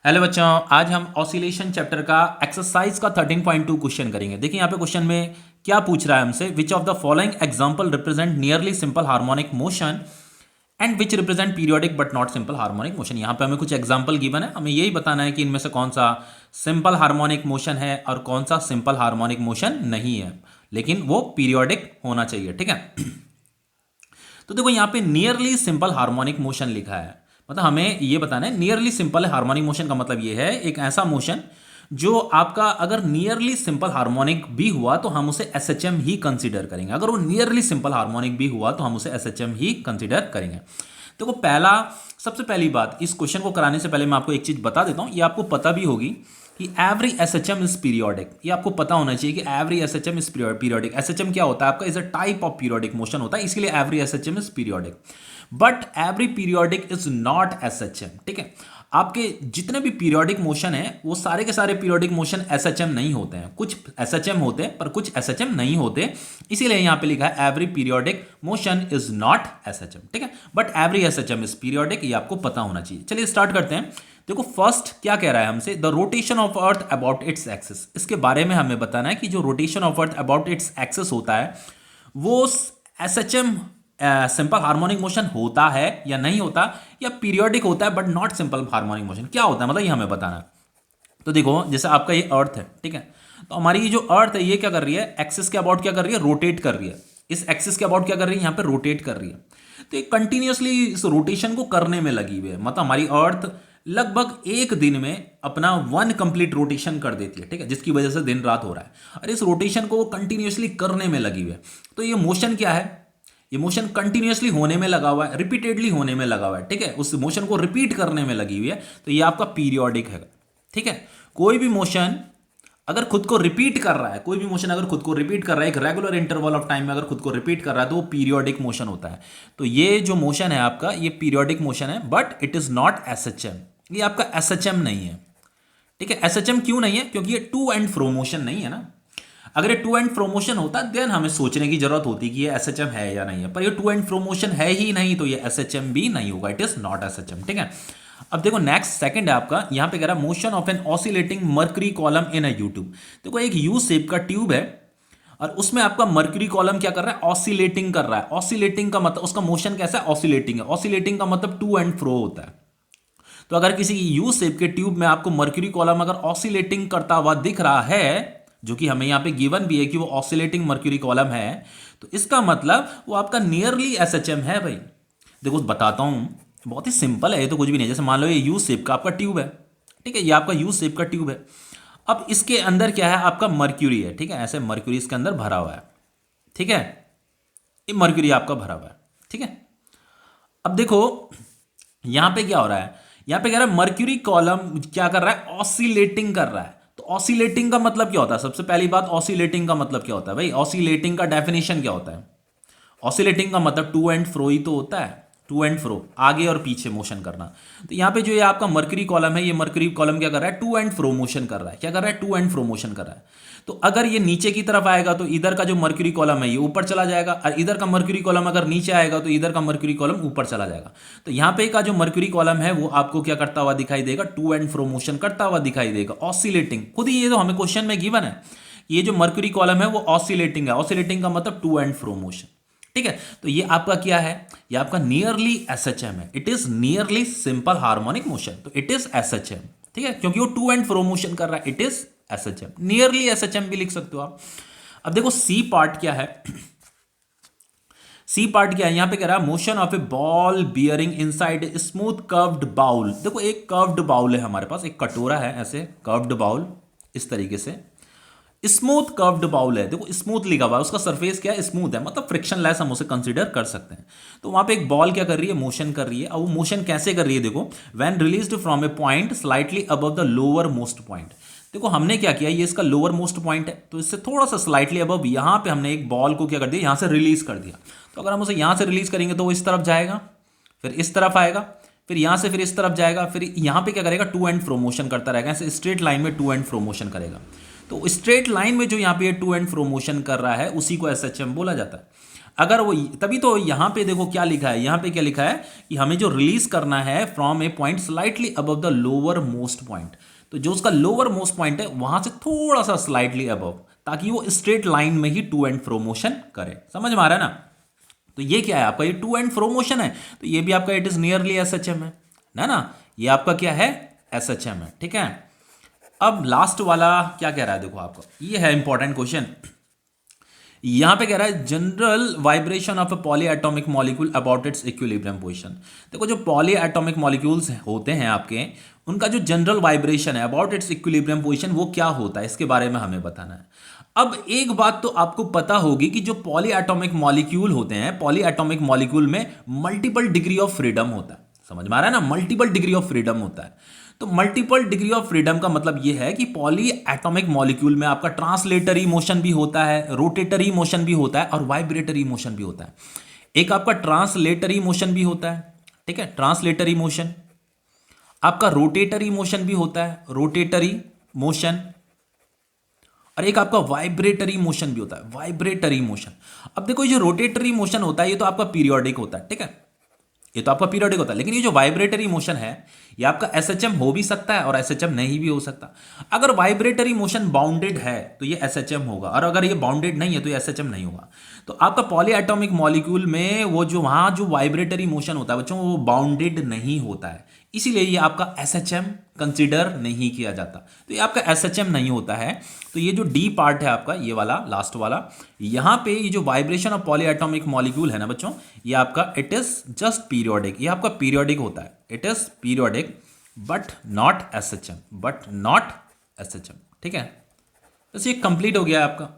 Hello बच्चों, आज हम ऑसिलेशन चैप्टर का एक्सरसाइज का 13.2 क्वेश्चन करेंगे। देखिए यहाँ पे क्वेश्चन में क्या पूछ रहा है हमसे, which of the following example represent nearly simple harmonic motion and which represent periodic but not simple harmonic motion. यहाँ पे हमें कुछ एग्जांपल गिवन है, हमें यही बताना है कि इनमें से कौन सा सिंपल हार्मोनिक मोशन है और कौन सा सिंपल हार्मोनिक मोशन नहीं है, लेकिन वो पीरियोडिक होना चाहिए। ठीक है। तो देखो यहाँ पे नियरली सिंपल हार्मोनिक मोशन लिखा है, मतलब हमें ये बताना है नियरली सिंपल हार्मोनिक मोशन का मतलब ये है एक ऐसा मोशन जो आपका अगर नियरली सिंपल हार्मोनिक भी हुआ तो हम उसे एसएचएम ही कंसीडर करेंगे। अगर वो नियरली सिंपल हार्मोनिक भी हुआ तो हम उसे एसएचएम ही कंसीडर करेंगे। देखो सबसे पहली बात, इस क्वेश्चन को कराने से पहले मैं आपको एक चीज बता देता हूं, ये आपको पता भी होगी कि एवरी एसएचएम इज पीरियोडिक। ये आपको पता होना चाहिए कि every SHM is periodic. SHM क्या होता है आपका, is a type of periodic motion होता है, इसलिए every SHM is periodic. But every periodic is not SHM. ठीक है, आपके जितने भी पीरियोडिक मोशन है वो सारे के सारे पीरियोडिक मोशन एसएचएम नहीं होते हैं। कुछ एसएचएम होते हैं पर कुछ एसएचएम नहीं होते, इसीलिए यहां पे लिखा है every periodic motion is not SHM. ठीक है, but every SHM is periodic, ये आपको पता होना चाहिए। चलिए स्टार्ट करते हैं। देखो फर्स्ट क्या कह रहा है हमसे, the rotation of earth about its axis. इसके बारे में हमें बताना है कि जो rotation of earth about its axis होता है वो एसएचएम सिंपल हार्मोनिक मोशन होता है या नहीं होता, या पीरियोडिक होता है but not simple harmonic motion, क्या होता है मतलब ये हमें बताना है। तो देखो जैसे आपका ये अर्थ है, ठीक है, तो हमारी ये जो अर्थ है ये क्या कर रही है, एक्सिस के अबाउट क्या कर रही है, रोटेट कर रही है। इस एक्सिस के अबाउट क्या कर रही है, यहाँ पे रोटेट कर रही है। तो ये कंटिन्यूसली इस रोटेशन को करने में लगी हुई है, मतलब हमारी अर्थ लगभग एक दिन में अपना 1 कंप्लीट रोटेशन कर देती है। ठीक है, जिसकी वजह से दिन रात हो रहा है, और इस रोटेशन को वो कंटिन्यूसली करने में लगी हुई है। तो ये मोशन क्या है, ये मोशन कंटिन्यूसली होने में लगा हुआ है, रिपीटेडली होने में लगा हुआ है। ठीक है, उस मोशन को रिपीट करने में लगी हुई है, तो ये आपका पीरियोडिक है। ठीक है, कोई भी मोशन अगर खुद को रिपीट कर रहा है, कोई भी मोशन अगर खुद को रिपीट कर रहा है एक रेगुलर इंटरवल ऑफ टाइम में अगर खुद को रिपीट कर रहा है तो वो पीरियोडिक मोशन होता है। तो ये जो मोशन है आपका ये पीरियोडिक मोशन है, but it is not SHM. ये आपका एसएचएम नहीं है। ठीक है, एसएचएम क्यों नहीं है, क्योंकि ये टू एंड फ्रो मोशन नहीं है ना। अगर ये टू एंड फ्रो मोशन होता देन हमें सोचने की जरूरत होती कि ये एसएचएम है या नहीं है, पर ये टू एंड फ्रो मोशन है ही नहीं, तो ये एसएचएम भी नहीं होगा, इट इज नॉट एसएचएम। ठीक है, अब देखो नेक्स्ट सेकंड है आपका, यहां पे कह रहा है motion of an oscillating mercury column in a U tube. देखो एक यू शेप का ट्यूब है और उसमें आपका मर्क्यूरी कॉलम क्या कर रहा है, ऑसिलेटिंग कर रहा है। ऑसिलेटिंग का मतलब उसका मोशन कैसा है, ऑसिलेटिंग है। ऑसिलेटिंग का मतलब टू एंड फ्रो होता है। तो अगर किसी यू शेप के ट्यूब में आपको मर्क्यूरी कॉलम अगर ऑसिलेटिंग करता हुआ दिख रहा है, जो कि हमें यहां पे गिवन भी है कि वो ऑसिलेटिंग मर्क्यूरी कॉलम है, तो इसका मतलब वो आपका नियरली एसएचएम है भाई। देखो बताता हूं, बहुत ही सिंपल है, ये तो कुछ भी नहीं। जैसे मान लो ये यू शेप का आपका ट्यूब है, ठीक है, ये आपका यू शेप का ट्यूब है। अब इसके अंदर क्या है, आपका मर्क्यूरी है। ठीक है, ऐसे मर्क्यूरी इसके अंदर भरा हुआ है। ठीक है, ये मर्क्यूरी आपका भरा हुआ है। ठीक है, अब देखो यहां पे क्या हो रहा है, यहां पे कह रहा है मर्क्यूरी कॉलम क्या कर रहा है, ऑसिलेटिंग कर रहा है। तो ऑसिलेटिंग का मतलब क्या होता है, सबसे पहली बात ऑसिलेटिंग का मतलब क्या होता है भाई, ऑसिलेटिंग का डेफिनेशन क्या होता है। ऑसिलेटिंग का मतलब टू एंड फ्रो ही तो होता है, टू एंड फ्रो, आगे और पीछे मोशन करना। तो यहाँ पे जो ये आपका मर्क्यूरी कॉलम है, ये मर्क्यूरी कॉलम क्या कर रहा है, टू एंड फ्रो मोशन कर रहा है। क्या कर रहा है, टू एंड फ्रो मोशन कर रहा है। तो अगर ये नीचे की तरफ आएगा तो इधर का जो मर्क्यूरी कॉलम है ये ऊपर चला जाएगा, और इधर का मर्क्यूरी कॉलम अगर नीचे आएगा तो इधर का मर्क्यूरी कॉलम ऊपर चला जाएगा। तो यहाँ पे का जो मर्क्यूरी कॉलम है वो आपको क्या करता हुआ दिखाई देगा, टू एंड फ्रो मोशन करता हुआ दिखाई देगा, ऑसिलेटिंग। खुद ही ये तो हमें क्वेश्चन में गिवन है, ये जो मर्क्यूरी कॉलम है वो ऑसिलेटिंग है। ऑसिलेटिंग का मतलब टू एंड फ्रो मोशन। ठीक है, तो ये आपका क्या है, ये आपका नियरली एसएचएम है। It is nearly simple harmonic motion, तो इट इज एसएचएम। ठीक है, क्योंकि वो टू एंड फ्रो मोशन कर रहा है, it is SHM. Nearly SHM भी लिख सकते हो आप। अब देखो सी पार्ट क्या है, सी पार्ट क्या है, यहां पे कह रहा है motion of a ball bearing inside smooth curved bowl. देखो एक कर्व्ड बाउल है हमारे पास, एक कटोरा है, ऐसे कर्व्ड बाउल इस तरीके से, स्मूथ कर्व्ड बाउल है। देखो स्मूथ लिखा हुआ है, उसका सरफेस क्या है, स्मूथ है, मतलब फ्रिक्शन लेस हम उसे कंसीडर कर सकते हैं। तो वहां पे एक बॉल क्या कर रही है, मोशन कर रही है। और वो मोशन कैसे कर रही है, देखो when released from A point slightly above the lower most point. देखो हमने क्या किया, ये इसका लोअर मोस्ट पॉइंट है, तो इससे थोड़ा सा स्लाइटली अबव यहां पे हमने एक बॉल को क्या कर दिया, यहां से रिलीज कर दिया। तो अगर हम उसे यहां से रिलीज करेंगे तो वो इस तरफ जाएगा, फिर इस तरफ आएगा, फिर यहां से फिर इस तरफ जाएगा, फिर यहां पे क्या करेगा, टू एंड फ्रो मोशन करता रहेगा, ऐसे स्ट्रेट लाइन में टू एंड फ्रो मोशन करेगा। तो स्ट्रेट लाइन में जो यहाँ पे टू एंड फ्रो मोशन कर रहा है उसी को एसएचएम बोला जाता है। अगर वो, तभी तो यहाँ पे देखो क्या लिखा है, यहाँ पे क्या लिखा है कि हमें जो रिलीज करना है from A point slightly above the lower most point, तो जो उसका लोअर मोस्ट पॉइंट है वहां से थोड़ा सा स्लाइटली अबव, ताकि वो स्ट्रेट लाइन में ही टू एंड फ्रो मोशन करे। समझ में आ रहा है ना? तो ये क्या है आपका, ये टू एंड फ्रो मोशन है, तो ये भी आपका इट इज नियरली एसएचएम है ना, ये आपका क्या है, एसएचएम है। ठीक है, अब लास्ट वाला क्या कह रहा है, देखो आपको ये है इंपॉर्टेंट क्वेश्चन। यहां पे कह रहा है general vibration of a poly atomic molecule about it's equilibrium position. देखो जो पॉली एटॉमिक मॉलिक्यूल्स होते हैं आपके, उनका जो जनरल वाइब्रेशन है अबाउट इट्स इक्विलिब्रियम पोजीशन वो क्या होता है, इसके बारे में हमें बताना है। अब एक बात तो आपको पता होगी कि जो पॉली एटॉमिक मॉलिक्यूल होते हैं, पॉली एटॉमिक मॉलिक्यूल में मल्टीपल डिग्री ऑफ फ्रीडम होता है। समझ में आ रहा है ना, मल्टीपल डिग्री ऑफ फ्रीडम होता है। तो मल्टीपल डिग्री ऑफ फ्रीडम का मतलब यह है कि पॉली एटॉमिक मॉलिक्यूल में आपका ट्रांसलेटरी मोशन भी होता है, रोटेटरी मोशन भी होता है और वाइब्रेटरी मोशन भी होता है। एक आपका ट्रांसलेटरी मोशन भी होता है, ठीक है, ट्रांसलेटरी मोशन, आपका रोटेटरी मोशन भी होता है, रोटेटरी मोशन, और एक आपका वाइब्रेटरी मोशन भी होता है, वाइब्रेटरी मोशन। अब देखो ये जो रोटेटरी मोशन होता है ये तो आपका पीरियोडिक होता है, ठीक है, ये तो आपका पीरियोडिक होता है, लेकिन ये जो वाइब्रेटरी मोशन है ये आपका एसएचएम हो भी सकता है और एसएचएम नहीं भी हो सकता। अगर वाइब्रेटरी मोशन बाउंडेड है तो ये एसएचएम होगा, और अगर ये बाउंडेड नहीं है तो ये एसएचएम नहीं होगा। तो आपका पॉली एटॉमिक मॉलिक्यूल में वो जो वहां जो वाइब्रेटरी मोशन होता है बच्चों, वो बाउंडेड नहीं होता है, इसीलिए ये आपका एसएचएम कंसीडर नहीं किया जाता। तो ये आपका एसएचएम नहीं होता है। तो ये जो डी पार्ट है आपका, ये वाला लास्ट वाला, यहां पे ये जो vibration of poly atomic molecule है ना बच्चों, ये आपका इट इज जस्ट पीरियोडिक, ये आपका पीरियोडिक होता है, it is periodic but not SHM, but not SHM. ठीक है, बस ये कंप्लीट हो गया आपका।